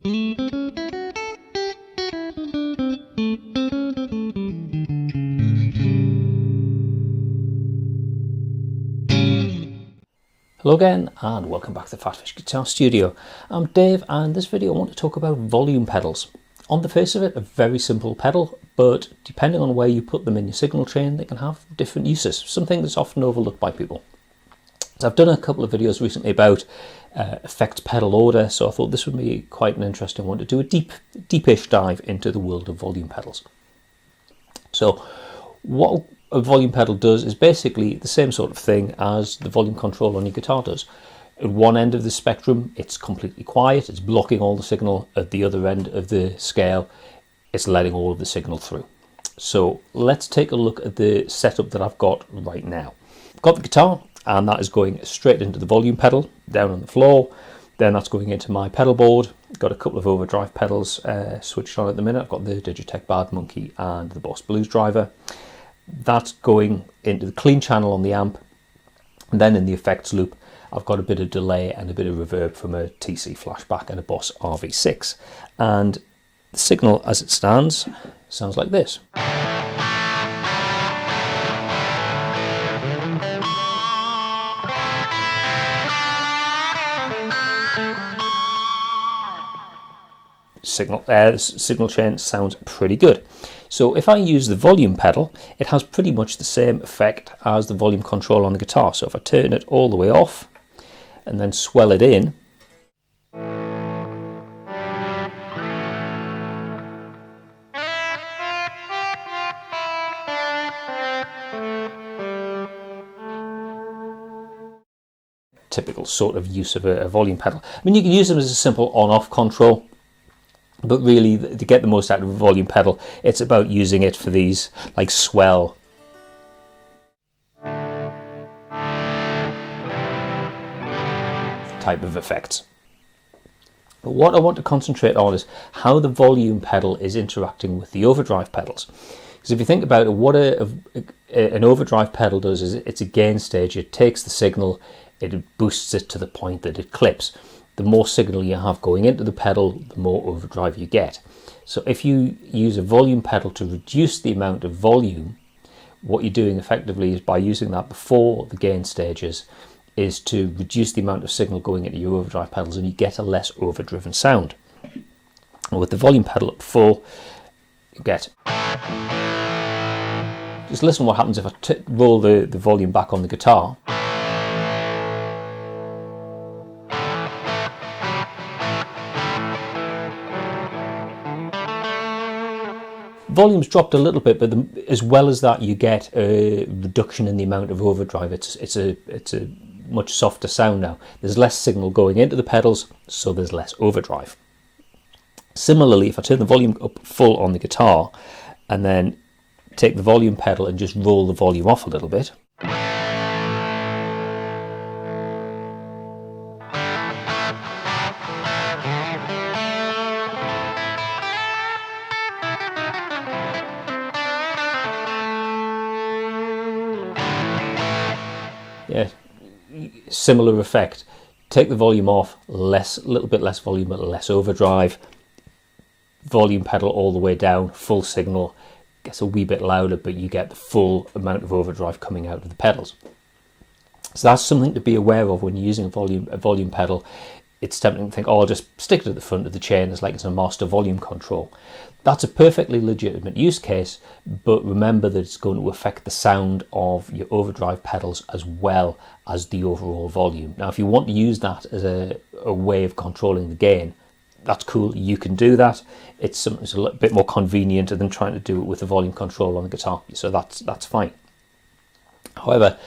Hello again and welcome back to the PhatPhish Guitar Studio. I'm Dave and in this video I want to talk about volume pedals. On the face of it, a very simple pedal, but depending on where you put them in your signal chain, they can have different uses, something that's often overlooked by people. So I've done a couple of videos recently about effects pedal order, so I thought this would be quite an interesting one to do a deepish dive into the world of volume pedals. So what a volume pedal does is basically the same sort of thing as the volume control on your guitar does. At one end of the spectrum, it's completely quiet, it's blocking all the signal. At the other end of the scale, it's letting all of the signal through. So let's take a look at the setup that I've got right now. I've got the guitar, and that is going straight into the volume pedal, down on the floor. Then that's going into my pedal board. Got a couple of overdrive pedals switched on at the minute. I've got the Digitech Bad Monkey and the Boss Blues driver. That's going into the clean channel on the amp, and then in the effects loop I've got a bit of delay and a bit of reverb from a TC flashback and a Boss RV6, and the signal as it stands sounds like this. Signal chain sounds pretty good. So if I use the volume pedal, it has pretty much the same effect as the volume control on the guitar. So if I turn it all the way off and then swell it in, typical sort of use of a volume pedal. I mean, you can use them as a simple on-off control, but really to get the most out of a volume pedal, it's about using it for these like swell type of effects. But what I want to concentrate on is how the volume pedal is interacting with the overdrive pedals. Because if you think about it, what an overdrive pedal does is it's a gain stage. It takes the signal, it boosts it to the point that it clips. The more signal you have going into the pedal, the more overdrive you get. So if you use a volume pedal to reduce the amount of volume, what you're doing effectively is, by using that before the gain stages, is to reduce the amount of signal going into your overdrive pedals, and you get a less overdriven sound. And with the volume pedal up full, you get... Just listen what happens if I roll the volume back on the guitar. Volume's dropped a little bit, but as well as that, you get a reduction in the amount of overdrive. It's a much softer sound now. There's less signal going into the pedals, so there's less overdrive. Similarly, if I turn the volume up full on the guitar and then take the volume pedal and just roll the volume off a little bit, yeah, similar effect. Take the volume off, a little bit less volume but less overdrive. Volume pedal all the way down, full signal, gets a wee bit louder, but you get the full amount of overdrive coming out of the pedals. So that's something to be aware of when you're using a volume pedal. It's tempting to think, oh, I'll just stick it at the front of the chain as like it's a master volume control. That's a perfectly legitimate use case, but remember that it's going to affect the sound of your overdrive pedals as well as the overall volume. Now, if you want to use that as a way of controlling the gain, that's cool, you can do that. It's a little bit more convenient than trying to do it with the volume control on the guitar, so that's fine. However,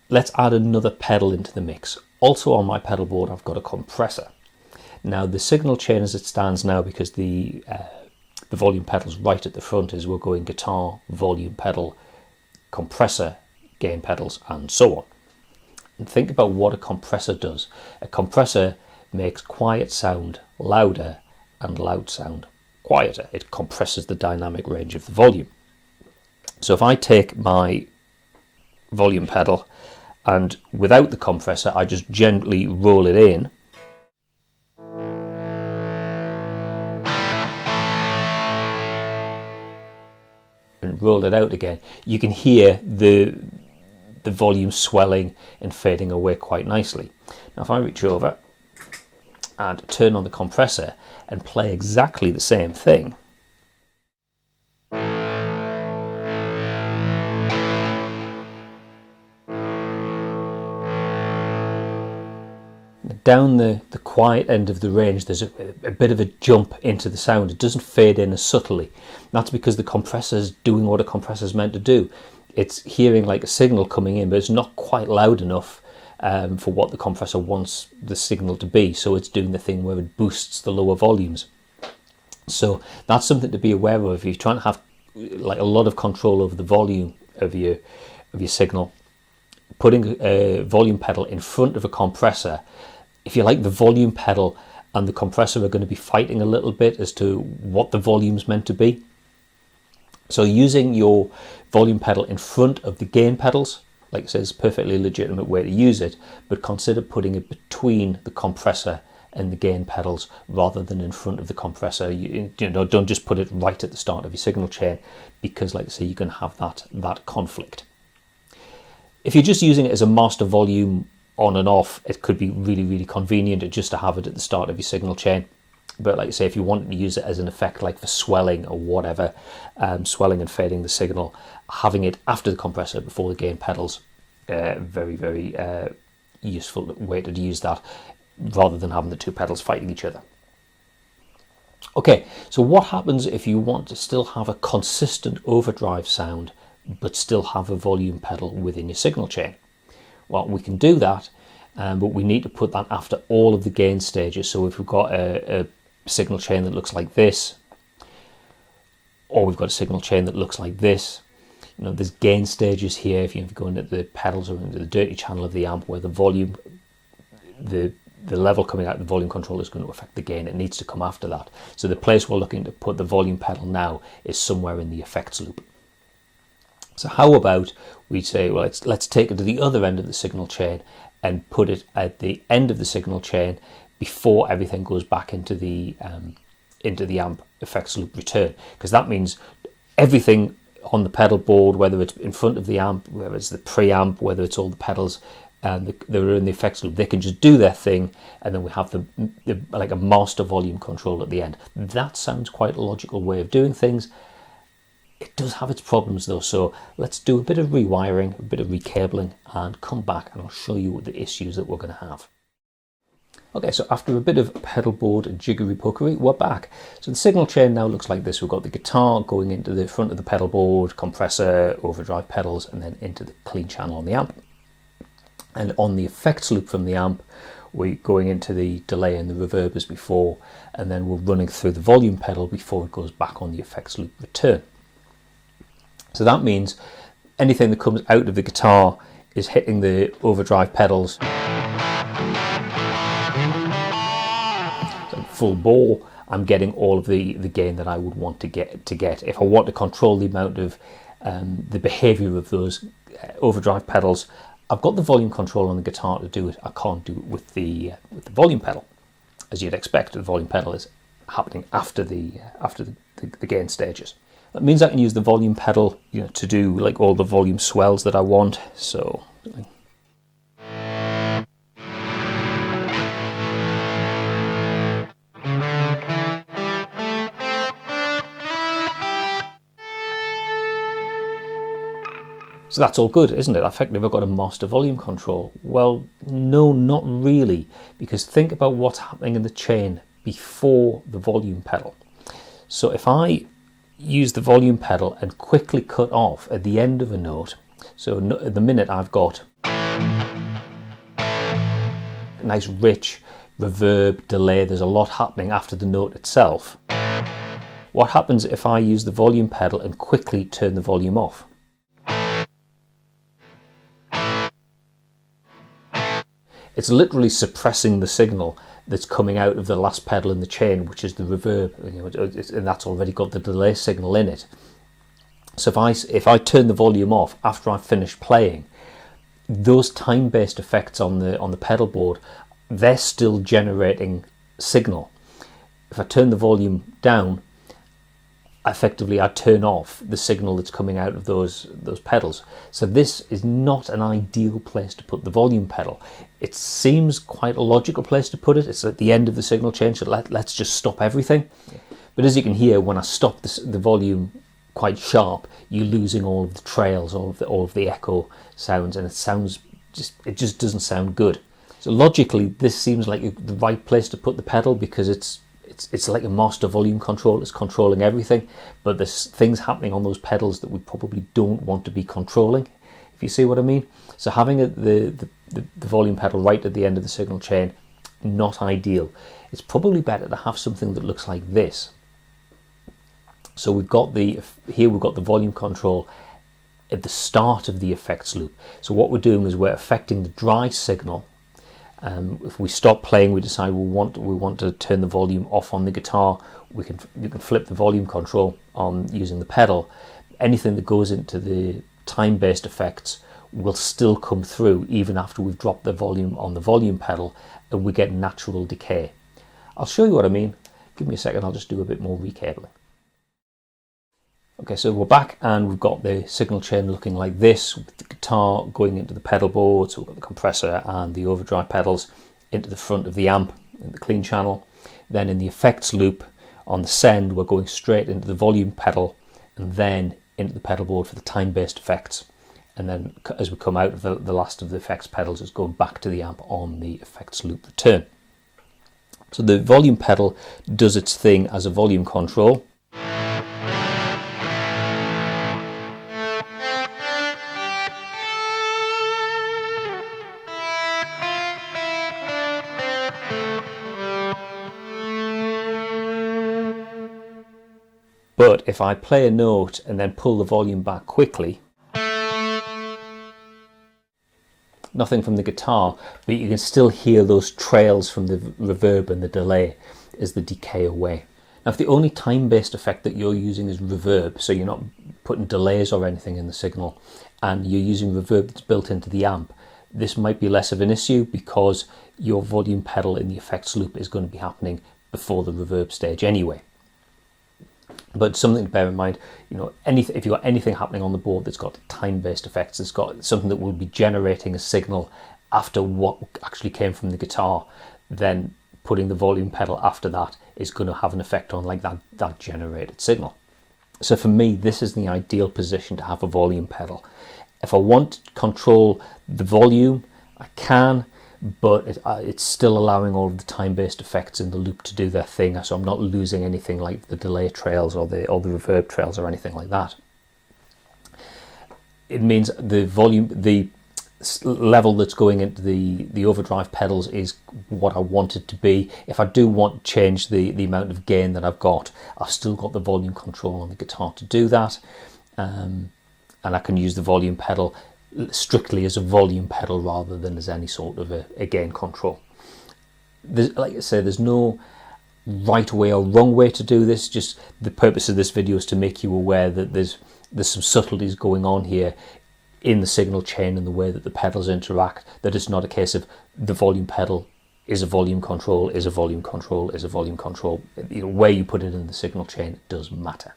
let's add another pedal into the mix. Also on my pedal board, I've got a compressor. Now, the signal chain as it stands now, because the volume pedal's right at the front, is we're going guitar, volume pedal, compressor, gain pedals, and so on. And think about what a compressor does. A compressor makes quiet sound louder and loud sound quieter. It compresses the dynamic range of the volume. So if I take my volume pedal and without the compressor I just gently roll it in, and rolled it out again, you can hear the volume swelling and fading away quite nicely. Now if I reach over and turn on the compressor and play exactly the same thing, down the quiet end of the range, there's a bit of a jump into the sound. It doesn't fade in as subtly. That's because the compressor's doing what a compressor's meant to do. It's hearing like a signal coming in, but it's not quite loud enough for what the compressor wants the signal to be. So it's doing the thing where it boosts the lower volumes. So that's something to be aware of if you're trying to have like a lot of control over the volume of your signal. Putting a volume pedal in front of a compressor, if you like, the volume pedal and the compressor are going to be fighting a little bit as to what the volume's meant to be. So using your volume pedal in front of the gain pedals, like I said, is a perfectly legitimate way to use it, but consider putting it between the compressor and the gain pedals rather than in front of the compressor. You know, don't just put it right at the start of your signal chain, because like I say, you can have that conflict. If you're just using it as a master volume on and off, it could be really, really convenient just to have it at the start of your signal chain. But like I say, if you want to use it as an effect like for swelling or whatever, swelling and fading the signal, having it after the compressor before the gain pedals, very, very useful way to use that, rather than having the two pedals fighting each other. Okay, so what happens if you want to still have a consistent overdrive sound but still have a volume pedal within your signal chain? Well, we can do that, but we need to put that after all of the gain stages. So if we've got a signal chain that looks like this, or we've got a signal chain that looks like this, you know, there's gain stages here. If you go into the pedals or into the dirty channel of the amp where the volume, the level coming out of the volume control is going to affect the gain, it needs to come after that. So the place we're looking to put the volume pedal now is somewhere in the effects loop. So how about we say, well, let's take it to the other end of the signal chain and put it at the end of the signal chain before everything goes back into the amp effects loop return, because that means everything on the pedal board, whether it's in front of the amp, whether it's the preamp, whether it's all the pedals and they're in the effects loop, they can just do their thing, and then we have the like a master volume control at the end. That sounds quite a logical way of doing things. It does have its problems though, so let's do a bit of rewiring, a bit of recabling, and come back and I'll show you the issues that we're going to have. Okay, so after a bit of pedal board jiggery pokery, we're back. So the signal chain now looks like this. We've got the guitar going into the front of the pedal board, compressor, overdrive pedals, and then into the clean channel on the amp. And on the effects loop from the amp, we're going into the delay and the reverb as before, and then we're running through the volume pedal before it goes back on the effects loop return. So that means anything that comes out of the guitar is hitting the overdrive pedals. So full bore, I'm getting all of the gain that I would want to get. If I want to control the amount of the behavior of those overdrive pedals, I've got the volume control on the guitar to do it. I can't do it with the volume pedal, as you'd expect. The volume pedal is happening after the gain stages. That means I can use the volume pedal, you know, to do like all the volume swells that I want. So that's all good, isn't it? Effectively, I've got a master volume control. Well, no, not really, because think about what's happening in the chain before the volume pedal. So if I use the volume pedal and quickly cut off at the end of a note, so at the minute I've got a nice rich reverb, delay, there's a lot happening after the note itself. What happens if I use the volume pedal and quickly turn the volume off? It's literally suppressing the signal that's coming out of the last pedal in the chain, which is the reverb, you know, and that's already got the delay signal in it. So if I turn the volume off after I've finished playing, those time-based effects on the pedal board, they're still generating signal. If I turn the volume down, effectively I turn off the signal that's coming out of those pedals. So this is not an ideal place to put the volume pedal. It seems quite a logical place to put it. It's at the end of the signal chain, so let's just stop everything. But as you can hear, when I stop the volume quite sharp, you're losing all of the trails, all of the echo sounds, and it just doesn't sound good. So logically, this seems like the right place to put the pedal, because it's like a master volume control. It's controlling everything, but there's things happening on those pedals that we probably don't want to be controlling, if you see what I mean. So having the volume pedal right at the end of the signal chain, not ideal. It's probably better to have something that looks like this. So we've got the volume control at the start of the effects loop. So what we're doing is we're affecting the dry signal. If we stop playing, we decide we want to turn the volume off on the guitar, you can flip the volume control on using the pedal. Anything that goes into the time-based effects will still come through even after we've dropped the volume on the volume pedal, and we get natural decay. I'll show you what I mean. Give me a second, I'll just do a bit more recabling. Okay, so we're back and we've got the signal chain looking like this, with the guitar going into the pedal board. So we've got the compressor and the overdrive pedals into the front of the amp in the clean channel. Then in the effects loop on the send, we're going straight into the volume pedal and then into the pedal board for the time-based effects. And then as we come out of the last of the effects pedals, it's going back to the amp on the effects loop return. So the volume pedal does its thing as a volume control. But if I play a note and then pull the volume back quickly, nothing from the guitar, but you can still hear those trails from the reverb and the delay as the decay away. Now, if the only time-based effect that you're using is reverb, so you're not putting delays or anything in the signal, and you're using reverb that's built into the amp, this might be less of an issue because your volume pedal in the effects loop is going to be happening before the reverb stage anyway. But something to bear in mind, if you've got anything happening on the board that's got time-based effects, it's got something that will be generating a signal after what actually came from the guitar, then putting the volume pedal after that is going to have an effect on like that generated signal. So for me, this is the ideal position to have a volume pedal. If I want to control the volume, I can, but it's still allowing all of the time-based effects in the loop to do their thing, so I'm not losing anything like the delay trails or the reverb trails or anything like that. It means the level that's going into the overdrive pedals is what I want it to be. If I do want to change the amount of gain that I've got, I've still got the volume control on the guitar to do that, and I can use the volume pedal strictly as a volume pedal rather than as any sort of a gain control. Like I say, there's no right way or wrong way to do this. Just the purpose of this video is to make you aware that there's some subtleties going on here in the signal chain and the way that the pedals interact, that it's not a case of the volume pedal is a volume control, is a volume control, is a volume control. Where you put it in the signal chain does matter.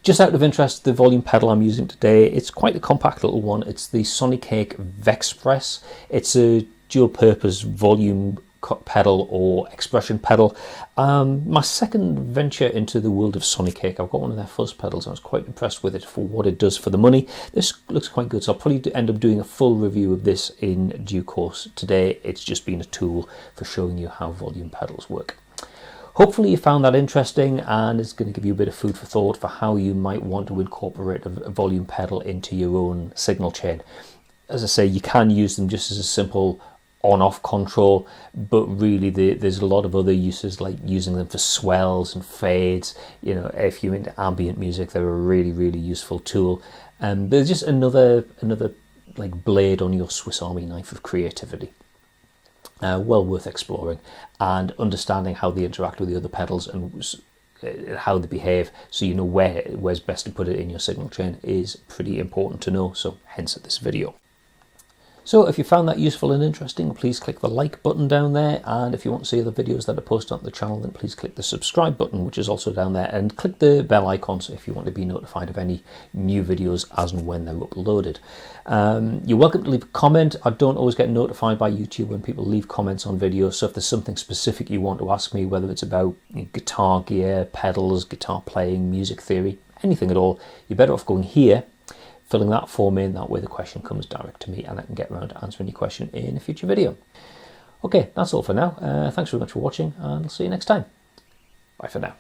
Just out of interest, the volume pedal I'm using today, it's quite a compact little one. It's the Sonicake Vexpress. It's a dual purpose volume pedal or expression pedal. My second venture into the world of Sonicake. I've got one of their fuzz pedals. I was quite impressed with it for what it does for the money. This looks quite good, so I'll probably end up doing a full review of this in due course. Today it's just been a tool for showing you how volume pedals work. Hopefully you found that interesting, and it's going to give you a bit of food for thought for how you might want to incorporate a volume pedal into your own signal chain. As I say, you can use them just as a simple on-off control, but really there's a lot of other uses, like using them for swells and fades. If you're into ambient music, they're a really, really useful tool. And they're just another like blade on your Swiss Army knife of creativity. Well worth exploring and understanding how they interact with the other pedals and how they behave, so you know where's best to put it in your signal chain is pretty important to know, so hence this video. So if you found that useful and interesting, please click the like button down there, and if you want to see other videos that are posted on the channel, then please click the subscribe button, which is also down there, and click the bell icon so if you want to be notified of any new videos as and when they're uploaded. You're welcome to leave a comment. I don't always get notified by YouTube when people leave comments on videos, so if there's something specific you want to ask me, whether it's about guitar gear, pedals, guitar playing, music theory, anything at all, you're better off going here, filling that form in. That way the question comes direct to me and I can get around to answering your question in a future video. Okay, that's all for now. Thanks very much for watching, and I'll see you next time. Bye for now.